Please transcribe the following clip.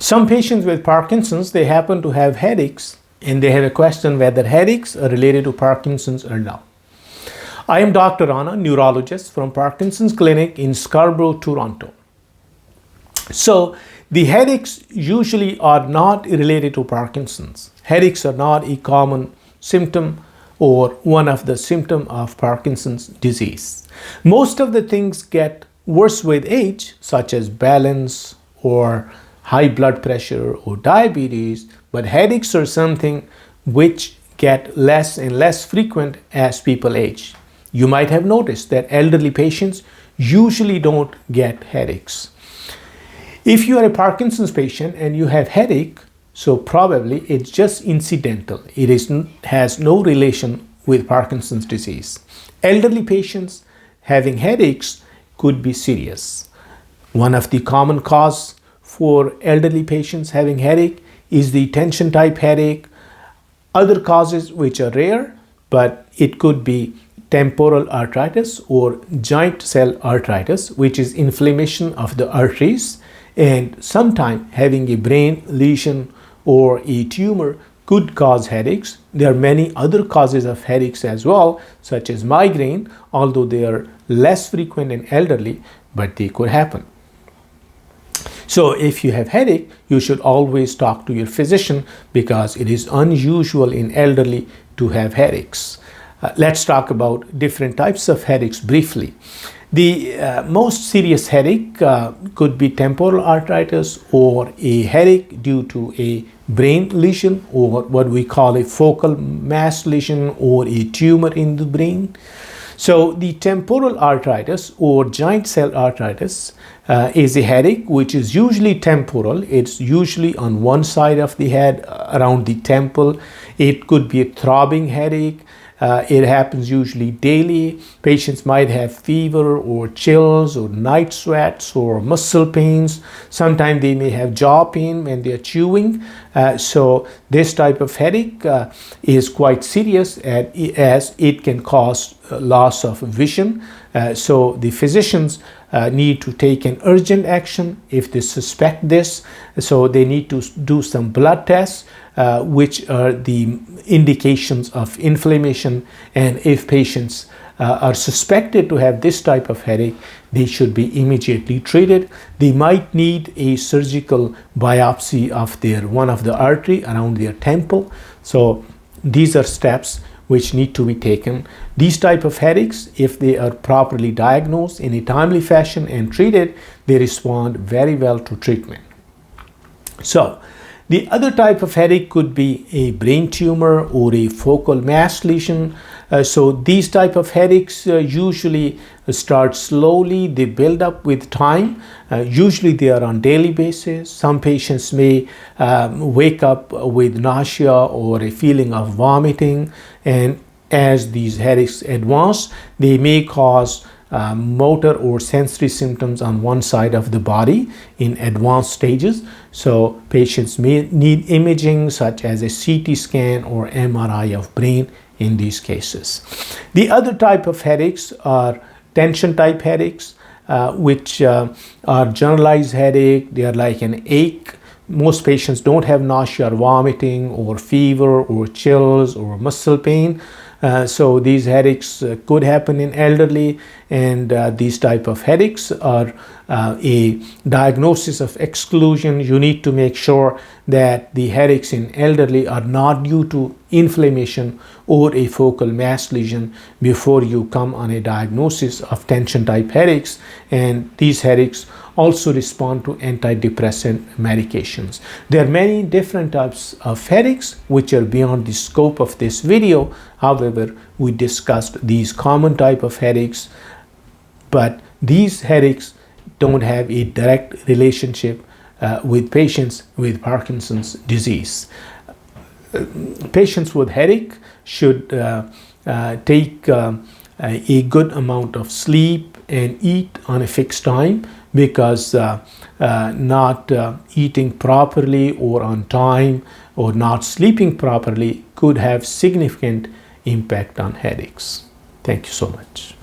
Some patients with Parkinson's, they happen to have headaches, and they have a question whether headaches are related to Parkinson's or not. I am Dr. Rana, neurologist from Parkinson's Clinic in Scarborough, Toronto. So the headaches usually are not related to Parkinson's. Headaches are not a common symptom or one of the symptoms of Parkinson's disease. Most of the things get worse with age, such as balance or high blood pressure or diabetes, but headaches are something which get less and less frequent as people age. You might have noticed that elderly patients usually don't get headaches. If you are a Parkinson's patient and you have headache, so probably it's just incidental. It has no relation with Parkinson's disease. Elderly patients having headaches could be serious. One of the common causes for elderly patients having headache is the tension type headache. Other causes which are rare, but it could be temporal arteritis or joint cell arteritis, which is inflammation of the arteries, and sometimes having a brain lesion or a tumor could cause headaches. There are many other causes of headaches as well, such as migraine, although they are less frequent in elderly, but they could happen. So if you have headache, you should always talk to your physician because it is unusual in elderly to have headaches. Let's talk about different types of headaches briefly. The most serious headache could be temporal arteritis or a headache due to a brain lesion or what we call a focal mass lesion or a tumor in the brain. So the temporal arteritis or joint cell arteritis is a headache which is usually temporal. It's usually on one side of the head around the temple. It could be a throbbing headache. It happens usually daily. Patients might have fever or chills or night sweats or muscle pains. Sometimes they may have jaw pain when they are chewing. So this type of headache is quite serious as it can cause loss of vision. So the physicians need to take an urgent action if they suspect this. So they need to do some blood tests, which are the indications of inflammation. And if patients are suspected to have this type of headache, they should be immediately treated. They might need a surgical biopsy of one of the artery around their temple. So these are steps which need to be taken. These type of headaches, if they are properly diagnosed in a timely fashion and treated, they respond very well to treatment. So the other type of headache could be a brain tumor or a focal mass lesion. So these type of headaches usually start slowly. They build up with time. Usually they are on daily basis. Some patients may wake up with nausea or a feeling of vomiting. And as these headaches advance, they may cause motor or sensory symptoms on one side of the body in advanced stages. So patients may need imaging such as a CT scan or MRI of brain in these cases. The other type of headaches are tension type headaches, which are generalized headache. They are like an ache. Most patients don't have nausea or vomiting or fever or chills or muscle pain. So these headaches could happen in elderly, and these type of headaches are a diagnosis of exclusion. You need to make sure that the headaches in elderly are not due to inflammation or a focal mass lesion before you come on a diagnosis of tension type headaches. And these headaches also respond to antidepressant medications. There are many different types of headaches which are beyond the scope of this video. However, we discussed these common type of headaches, but these headaches don't have a direct relationship with patients with Parkinson's disease. Patients with headache should take a good amount of sleep and eat on a fixed time, because not eating properly or on time or not sleeping properly could have significant impact on headaches. Thank you so much.